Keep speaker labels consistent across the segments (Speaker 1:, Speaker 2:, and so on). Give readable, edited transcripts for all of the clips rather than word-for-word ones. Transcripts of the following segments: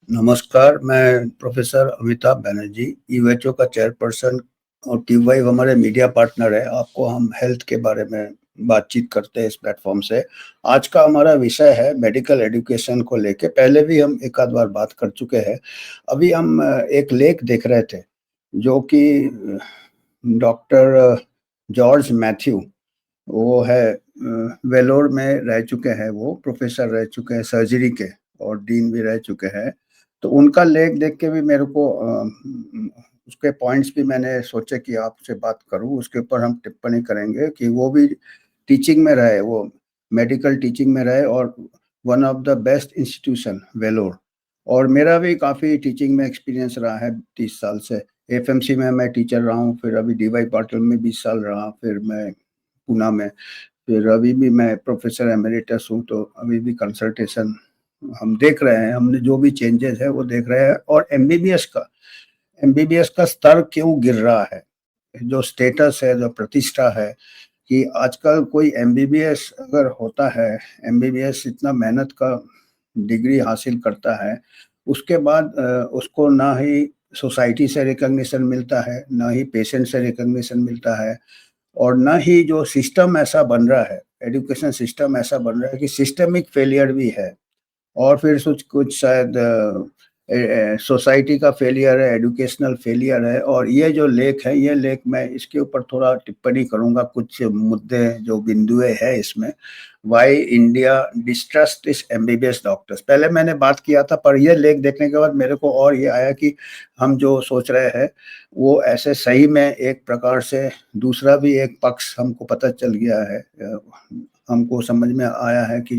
Speaker 1: नमस्कार, मैं प्रोफ़ेसर अमिताभ बनर्जी, यूएचओ का चेयरपर्सन और टीवाई हमारे मीडिया पार्टनर है। आपको हम हेल्थ के बारे में बातचीत करते हैं इस प्लेटफ़ॉर्म से। आज का हमारा विषय है मेडिकल एजुकेशन को लेके। पहले भी हम एक आध बार बात कर चुके हैं। अभी हम एक लेख देख रहे थे, जो कि डॉक्टर जॉर्ज मैथ्यू, वो है वेलोर में रह चुके हैं, वो प्रोफ़ेसर रह चुके हैं सर्जरी के और डीन भी रह चुके हैं। तो उनका लेख देख के भी मेरे को उसके पॉइंट्स भी मैंने सोचे कि आपसे बात करूँ, उसके ऊपर हम टिप्पणी करेंगे कि वो भी टीचिंग में रहे, वो मेडिकल टीचिंग में रहे और one of the best institution Vellore. और मेरा भी काफ़ी टीचिंग में एक्सपीरियंस रहा है 30 साल से। एफएमसी में मैं टीचर रहा हूँ, फिर अभी डीवाई पाटिल में 20 साल रहा, फिर मैं पूना में, फिर अभी भी मैं प्रोफ़ेसर एमेरिटस हूँ, तो अभी भी कंसल्टेशन हम देख रहे हैं, हमने जो भी चेंजेज़ है वो देख रहे हैं। और एमबीबीएस का स्तर क्यों गिर रहा है, जो स्टेटस है, जो प्रतिष्ठा है, कि आजकल कोई एमबीबीएस अगर होता है, एमबीबीएस इतना मेहनत का डिग्री हासिल करता है, उसके बाद उसको ना ही सोसाइटी से रिकॉग्निशन मिलता है, ना ही पेशेंट से रिकॉग्निशन मिलता है, और ना ही जो सिस्टम ऐसा बन रहा है, एजुकेशन सिस्टम ऐसा बन रहा है कि सिस्टमिक फेलियर भी है। और फिर कुछ कुछ शायद सोसाइटी का फेलियर है, एजुकेशनल फेलियर है। और ये जो लेख है, ये लेख मैं इसके ऊपर थोड़ा टिप्पणी करूँगा, कुछ मुद्दे जो बिंदुएँ हैं इसमें। व्हाई इंडिया डिस्ट्रस्ट इस एमबीबीएस डॉक्टर्स, पहले मैंने बात किया था, पर ये लेख देखने के बाद मेरे को और ये आया कि हम जो सोच रहे हैं, वो ऐसे सही में एक प्रकार से दूसरा भी एक पक्ष हमको पता चल गया है। हमको समझ में आया है कि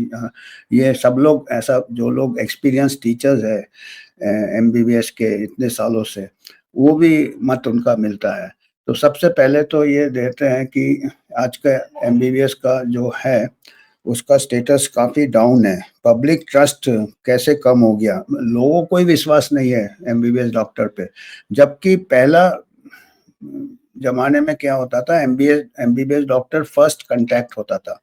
Speaker 1: ये सब लोग ऐसा, जो लोग एक्सपीरियंस टीचर्स है एमबीबीएस के इतने सालों से, वो भी मत उनका मिलता है। तो सबसे पहले तो ये देखते हैं कि आज का एमबीबीएस का जो है, उसका स्टेटस काफ़ी डाउन है। पब्लिक ट्रस्ट कैसे कम हो गया? लोगों को ही विश्वास नहीं है एमबीबीएस डॉक्टर पे। जबकि पहला ज़माने में क्या होता था, एमबीबीएस डॉक्टर फर्स्ट कॉन्टैक्ट होता था।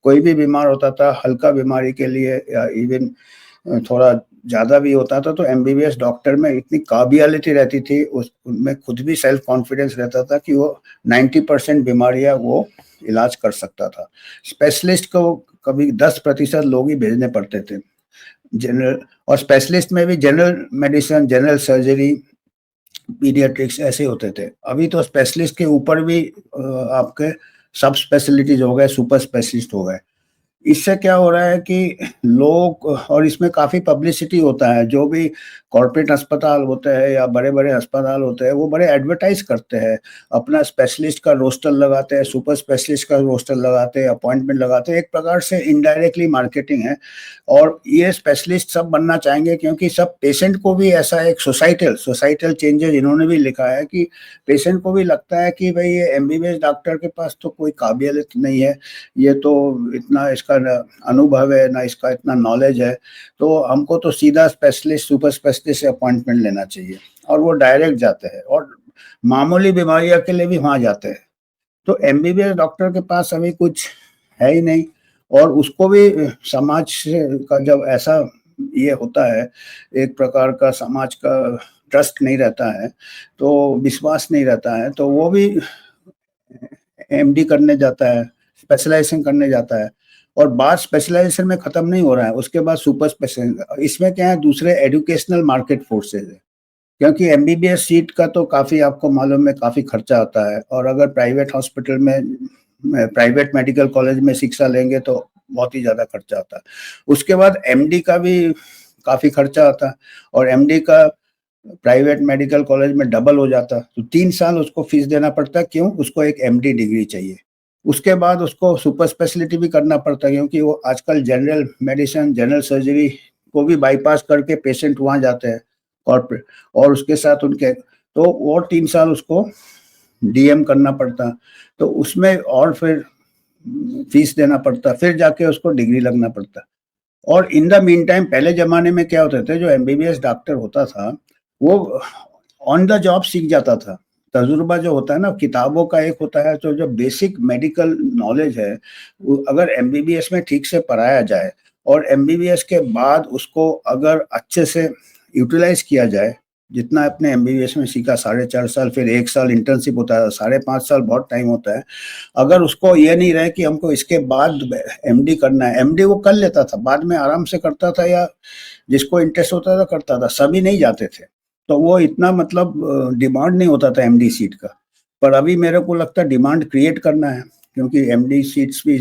Speaker 1: कोई भी बीमार होता था, हल्का बीमारी के लिए या इवन थोड़ा ज़्यादा भी होता था, तो एमबीबीएस डॉक्टर में इतनी काबिलियत रहती थी, उस उनमें खुद भी सेल्फ कॉन्फिडेंस रहता था कि वो 90% बीमारियाँ वो इलाज कर सकता था। स्पेशलिस्ट को कभी 10% लोग ही भेजने पड़ते थे। जनरल और स्पेशलिस्ट में भी general medicine, general surgery, paediatrics ऐसे होते थे। अभी तो स्पेशलिस्ट के ऊपर भी आपके सब स्पेशलिटीज़ हो गए, सुपर स्पेशलिस्ट हो गए। इससे क्या हो रहा है कि लोग, और इसमें काफ़ी पब्लिसिटी होता है, जो भी कॉर्पोरेट अस्पताल होते हैं या बड़े-बड़े अस्पताल होते हैं, वो बड़े एडवर्टाइज़ करते हैं, अपना स्पेशलिस्ट का रोस्टर लगाते हैं, सुपर स्पेशलिस्ट का रोस्टर लगाते हैं, अपॉइंटमेंट लगाते हैं, एक प्रकार से इनडायरेक्टली मार्केटिंग है। और ये स्पेशलिस्ट सब बनना चाहेंगे, क्योंकि सब पेशेंट को भी ऐसा एक सोसाइटल चेंजेज़ इन्होंने भी लिखा है कि पेशेंट को भी लगता है कि भई ये एमबीबीएस डॉक्टर के पास तो कोई काबिलियत नहीं है, ये तो इतना इसका न अनुभव है, ना इसका इतना नॉलेज है, तो हमको तो सीधा स्पेशलिस्ट, सुपर स्पेशलिस्ट से अपॉइंटमेंट लेना चाहिए। और वो डायरेक्ट जाते हैं और मामूली बीमारियों के लिए भी वहाँ जाते हैं। तो एमबीबीएस डॉक्टर के पास अभी कुछ है ही नहीं। और उसको भी समाज से का जब ऐसा ये होता है, एक प्रकार का समाज का ट्रस्ट नहीं रहता है, तो विश्वास नहीं रहता है, तो वो भी एमडी करने जाता है, स्पेशलाइज़ेशन करने जाता है। और बात स्पेशलाइज़ेशन में खत्म नहीं हो रहा है, उसके बाद सुपर इसमें क्या है, दूसरे एजुकेशनल मार्केट फोर्सेज़ है। क्योंकि एमबीबीएस सीट का तो काफ़ी आपको मालूम है, काफ़ी खर्चा आता है। और अगर प्राइवेट हॉस्पिटल में प्राइवेट मेडिकल कॉलेज में शिक्षा लेंगे तो बहुत ही ज़्यादा खर्चा आता है। उसके बाद एमडी का भी काफ़ी खर्चा आता है, और एमडी का प्राइवेट मेडिकल कॉलेज में डबल हो जाता है, तो 3 साल उसको फीस देना पड़ता है। क्यों? उसको एक एमडी डिग्री चाहिए। उसके बाद उसको सुपर स्पेशलिटी भी करना पड़ता है, क्योंकि वो आजकल जनरल मेडिसिन, जनरल सर्जरी को भी बाईपास करके पेशेंट वहाँ जाते हैं कॉर्पोरेट, और उसके साथ उनके, तो वो 3 साल उसको डीएम करना पड़ता है। तो उसमें और फिर फीस देना पड़ता है, फिर जाके उसको डिग्री लगना पड़ता है। और इन द मीन टाइम पहले ज़माने में क्या होते थे, जो एमबीबीएस डॉक्टर होता था, वो ऑन द जॉब सीख जाता था। तजुर्बा जो होता है ना, किताबों का एक होता है, तो जो बेसिक मेडिकल नॉलेज है, वो अगर एमबीबीएस में ठीक से पढ़ाया जाए, और एमबीबीएस के बाद उसको अगर अच्छे से यूटिलाइज किया जाए, जितना अपने एमबीबीएस में सीखा 4.5 साल, फिर 1 साल इंटर्नशिप होता है, 5.5 साल बहुत टाइम होता है। अगर उसको ये नहीं रहे कि हमको इसके बाद एमडी करना है, एमडी वो कर लेता था, बाद में आराम से करता था, या जिसको इंटरेस्ट होता था करता था, सभी नहीं जाते थे। तो वो इतना मतलब डिमांड नहीं होता था एमडी सीट का। पर अभी मेरे को लगता है डिमांड क्रिएट करना है, क्योंकि एमडी सीट्स भी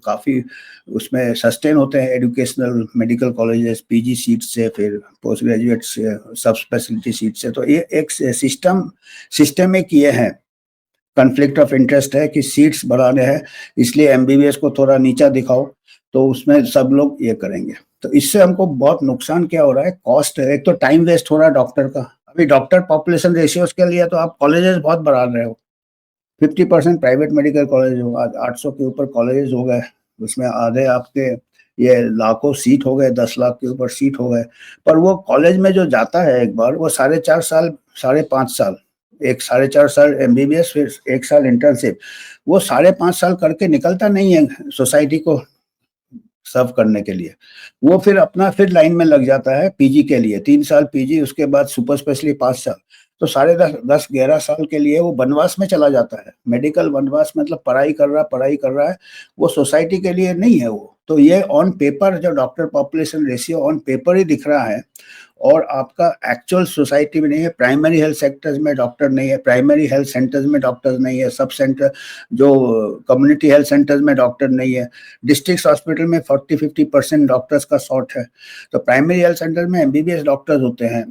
Speaker 1: काफ़ी उसमें सस्टेन होते हैं, educational medical colleges, PG seat से, फिर पोस्ट ग्रेजुएट से, सब स्पेशलिटी सीट से। तो ये एक सिस्टमिक ये है, कॉन्फ्लिक्ट ऑफ इंटरेस्ट है कि सीट्स बढ़ाने हैं, इसलिए एमबीबीएस को थोड़ा नीचा दिखाओ, तो उसमें सब लोग ये करेंगे। तो इससे हमको बहुत नुकसान क्या हो रहा है, कॉस्ट है, एक तो टाइम वेस्ट हो रहा है डॉक्टर का। अभी डॉक्टर पॉपुलेशन रेशियोज के लिए तो आप कॉलेजेस बहुत बढ़ा रहे हो, 50% प्राइवेट मेडिकल कॉलेज हो, आज 800 के ऊपर कॉलेज हो गए, उसमें आधे आपके ये लाखों सीट हो गए, 10 लाख के ऊपर सीट हो गए। पर वो कॉलेज में जो जाता है एक बार, वो 4.5 साल, 5.5 साल, एक 4.5 साल एमबीबीएस, फिर 1 साल इंटर्नशिप, वो 5.5 साल करके निकलता नहीं है सोसाइटी को सर्व करने के लिए। वो फिर अपना फिर लाइन में लग जाता है पीजी के लिए, 3 साल पीजी, उसके बाद सुपर स्पेशलिटी 5 साल। तो 10.5 11 साल के लिए वो वनवास में चला जाता है। मेडिकल वनवास मतलब पढ़ाई कर रहा है, वो सोसाइटी के लिए नहीं है वो। तो ये ऑन पेपर जो doctor population ratio on paper ही दिख रहा है, और आपका एक्चुअल सोसाइटी में नहीं है। प्राइमरी हेल्थ सेक्टर्स में डॉक्टर नहीं है, प्राइमरी हेल्थ सेंटर्स में डॉक्टर्स नहीं है, सब सेंटर जो कम्युनिटी हेल्थ सेंटर्स में डॉक्टर नहीं है, डिस्ट्रिक्ट हॉस्पिटल में 40-50% डॉक्टर्स का शॉर्ट है। तो प्राइमरी हेल्थ सेंटर में एमबीबीएस डॉक्टर्स होते हैं,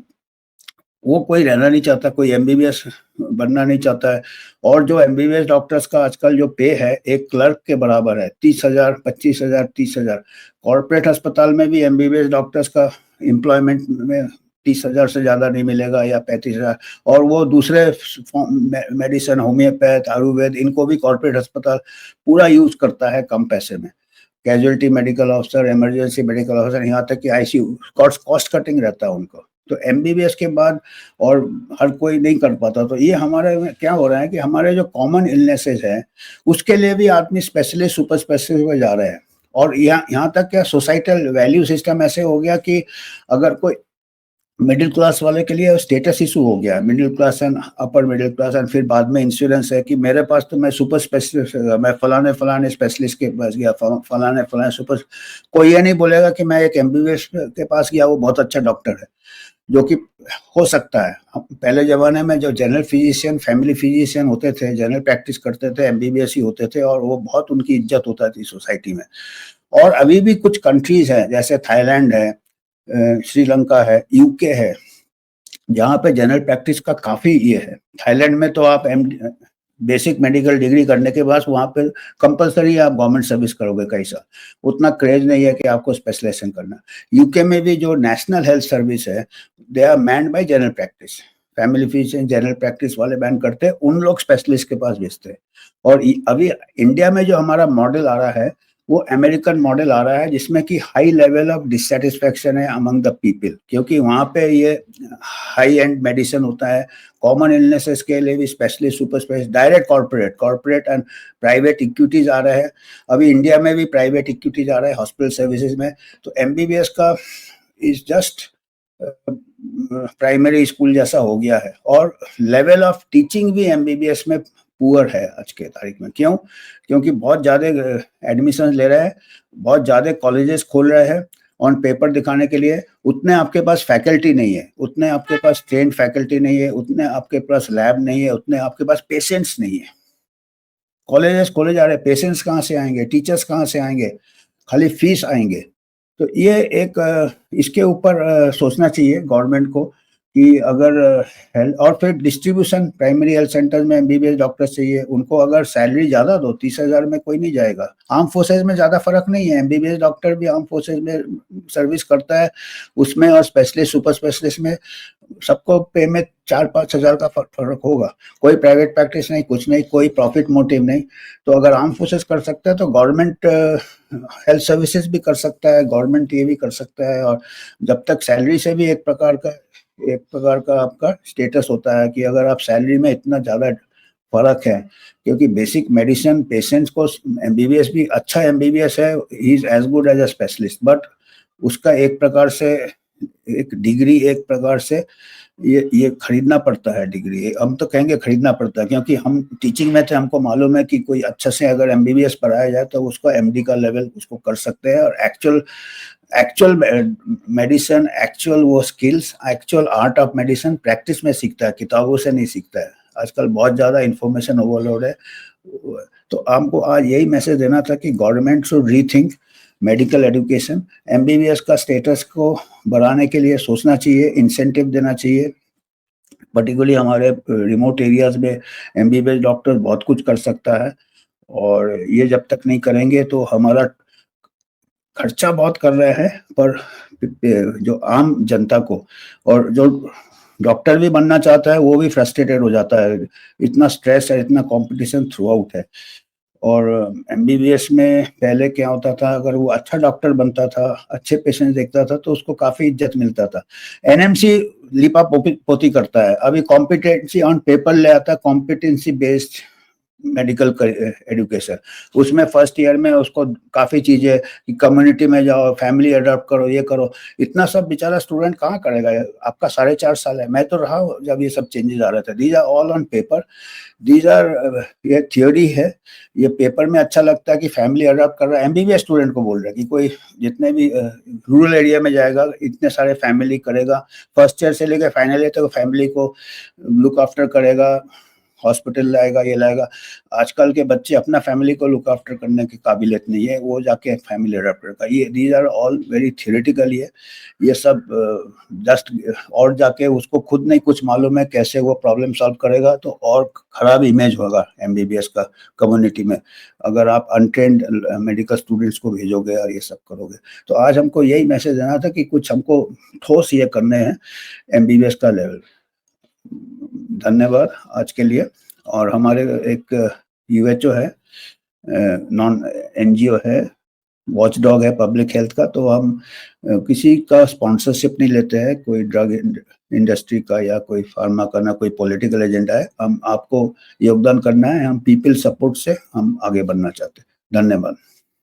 Speaker 1: वो कोई रहना नहीं चाहता, कोई एमबीबीएस बनना नहीं चाहता है। और जो एमबीबीएस डॉक्टर्स का आजकल जो पे है, एक क्लर्क के बराबर है, 30,000, 25,000, 30,000। कॉर्पोरेट अस्पताल में भी एमबीबीएस डॉक्टर्स का एम्प्लॉयमेंट में 30,000 से ज़्यादा नहीं मिलेगा, या 35,000। और वो दूसरे मेडिसिन, होम्योपैथ, आयुर्वेद, इनको भी कॉर्पोरेट अस्पताल पूरा यूज करता है कम पैसे में। Casualty medical officer, emergency medical officer, यहाँ तक कि आईसीयू, कॉस्ट कटिंग रहता है उनको। तो एमबीबीएस के बाद और हर कोई नहीं कर पाता। तो ये हमारे में क्या हो रहा है कि हमारे जो कॉमन इलनेसेस हैं, उसके लिए भी आदमी स्पेशलिस्ट, सुपर स्पेशलिस्ट में जा रहे हैं। और यहाँ तक क्या सोसाइटल वैल्यू सिस्टम ऐसे हो गया कि अगर कोई मिडिल क्लास वाले के लिए स्टेटस इशू हो गया, middle class and upper middle class, and फिर बाद में इंश्योरेंस है कि मेरे पास तो मैं सुपर स्पेशलिस्ट, मैं फलाने स्पेशलिस्ट के पास गया, फलाने सुपर। कोई ये नहीं बोलेगा कि मैं एक एमबीबीएस के पास गया, वो बहुत अच्छा डॉक्टर है, जो कि हो सकता है। पहले ज़माने में जो जनरल फिजिशियन, फैमिली फिजिशियन होते थे, जनरल प्रैक्टिस करते थे, एमबीबीएस ही होते थे, और वो बहुत उनकी इज्जत होता थी सोसाइटी में। और अभी भी कुछ कंट्रीज़ हैं, जैसे थाईलैंड है, श्रीलंका है, यूके है, जहाँ पे जनरल प्रैक्टिस का काफ़ी ये है। थाईलैंड में तो आप बेसिक मेडिकल डिग्री करने के बाद वहाँ पे कंपलसरी आप गवर्नमेंट सर्विस करोगे कई साल, उतना क्रेज नहीं है कि आपको स्पेशलाइजेशन करना। यूके में भी जो नेशनल हेल्थ सर्विस है, they are manned by general practice, family physician general practice वाले बैन करते हैं, उन लोग स्पेशलिस्ट के पास भेजते हैं। और अभी इंडिया में जो हमारा मॉडल आ रहा है, वो अमेरिकन मॉडल आ रहा है, जिसमें कि हाई लेवल ऑफ डिससेटिस्फैक्शन है अमंग द पीपल, क्योंकि वहाँ पे ये हाई एंड मेडिसिन होता है। कॉमन इलनेसेस के लिए भी specialist, super specialist, direct corporate and private equities आ रहे हैं। अभी इंडिया में भी प्राइवेट इक्विटीज आ रहे हैं हॉस्पिटल सर्विसेज में। तो एमबीबीएस का इज जस्ट प्राइमरी स्कूल जैसा हो गया है। और लेवल ऑफ टीचिंग भी एमबीबीएस में पुअर है आज के तारीख में। क्यों? क्योंकि बहुत ज़्यादा एडमिशन ले रहे हैं, बहुत ज़्यादा कॉलेजेस खोल रहे हैं ऑन पेपर दिखाने के लिए। उतने आपके पास फैकल्टी नहीं है, उतने आपके पास ट्रेन फैकल्टी नहीं है, उतने आपके पास लैब नहीं है, उतने आपके पास पेशेंट्स नहीं है। कॉलेजेस खोले जा रहे हैं, पेशेंट्स कहाँ से आएंगे, टीचर्स कहाँ से आएंगे, खाली फीस आएंगे। तो ये एक इसके ऊपर सोचना चाहिए गवर्नमेंट को कि अगर हेल्थ, और फिर डिस्ट्रीब्यूशन, प्राइमरी हेल्थ सेंटर में एमबीबीएस डॉक्टर चाहिए, उनको अगर सैलरी ज़्यादा दो, 30,000 में कोई नहीं जाएगा। आर्म फोर्सेज में ज़्यादा फर्क नहीं है, एमबीबीएस डॉक्टर भी आर्म फोर्सेज में सर्विस करता है, उसमें और स्पेशलिस्ट, सुपर स्पेशलिस्ट में सबको पे में 4-5 हज़ार का फर्क होगा। कोई प्राइवेट प्रैक्टिस नहीं, कुछ नहीं, कोई प्रॉफिट मोटिव नहीं। तो अगर आर्म फोर्सेज कर सकता है तो गवर्नमेंट हेल्थ सर्विसेज भी कर सकता है, गवर्नमेंट ये भी कर सकता है। और जब तक सैलरी से भी एक प्रकार का आपका स्टेटस होता है कि अगर आप सैलरी में इतना ज़्यादा फर्क है, क्योंकि बेसिक मेडिसिन पेशेंट्स को, एमबीबीएस भी अच्छा एमबीबीएस है, he is as good as a specialist, but उसका एक प्रकार से एक डिग्री एक प्रकार से ये खरीदना पड़ता है डिग्री। हम तो कहेंगे खरीदना पड़ता है, क्योंकि हम टीचिंग में थे, हमको मालूम है कि कोई अच्छा से अगर एमबीबीएस पढ़ाया जाए तो उसको एमडी का लेवल उसको कर सकते हैं, और एक्चुअल एक्चुअल मेडिसिन, एक्चुअल वो skills, actual art of medicine practice में सीखता है, किताबों से नहीं सीखता है। आजकल बहुत ज़्यादा इन्फॉर्मेशन ओवरलोड है। तो हमको आज यही मैसेज देना था कि government should rethink medical education. MBBS का स्टेटस को बढ़ाने के लिए सोचना चाहिए, इंसेंटिव देना चाहिए। पर्टिकुलरली हमारे रिमोट एरियाज में एमबीबीएस डॉक्टर बहुत कुछ कर सकता है, और ये जब तक नहीं करेंगे तो हमारा खर्चा बहुत कर रहे हैं, पर जो आम जनता को, और जो डॉक्टर भी बनना चाहता है वो भी फ्रस्ट्रेटेड हो जाता है। इतना स्ट्रेस है, इतना कंपटीशन थ्रू आउट है। और एमबीबीएस में पहले क्या होता था, अगर वो अच्छा डॉक्टर बनता था, अच्छे पेशेंट देखता था, तो उसको काफी इज्जत मिलता था। एनएमसी लिपा पोती करता है, अभी कॉम्पिटेंसी ऑन पेपर ले आता है, कॉम्पिटेंसी बेस्ड मेडिकल एजुकेशन। उसमें फर्स्ट ईयर में उसको काफ़ी चीज़ें कि कम्युनिटी में जाओ, फैमिली अडॉप्ट करो, ये करो, इतना सब बेचारा स्टूडेंट कहाँ करेगा। आपका 4.5 साल है, मैं तो रहा हूँ जब ये सब चेंजेस आ रहे थे। These are all on paper, these are, ये थियोरी है, ये पेपर में अच्छा लगता है कि फैमिली अडॉप्ट कर रहा है। एमबीबीएस स्टूडेंट को बोल रहा है कि कोई जितने भी रूरल एरिया में जाएगा, इतने सारे फैमिली करेगा, फर्स्ट ईयर से लेकर फाइनल ईयर तक फैमिली को लुक आफ्टर करेगा, हॉस्पिटल लाएगा, ये लाएगा। आजकल के बच्चे अपना फैमिली को लुक आफ्टर करने की काबिलियत नहीं है, वो जाके फैमिली अडॉप्टर का, ये these are all very theoretical. ये सब जस्ट, और जाके उसको खुद नहीं कुछ मालूम है कैसे वो प्रॉब्लम सॉल्व करेगा, तो और खराब इमेज होगा एमबीबीएस का कम्युनिटी में, अगर आप अनट्रेंड मेडिकल स्टूडेंट्स को भेजोगे और ये सब करोगे। तो आज हमको यही मैसेज देना था कि कुछ हमको ठोस ये करने हैं एमबीबीएस का लेवल। धन्यवाद आज के लिए। और हमारे एक यूएचओ है, नॉन एनजीओ है, वॉचडॉग है पब्लिक हेल्थ का, तो हम किसी का स्पॉन्सरशिप नहीं लेते हैं, कोई ड्रग इंडस्ट्री का या कोई फार्मा का, ना कोई पॉलिटिकल एजेंडा है। हम आपको योगदान करना है, हम पीपल सपोर्ट से हम आगे बढ़ना चाहते हैं। धन्यवाद।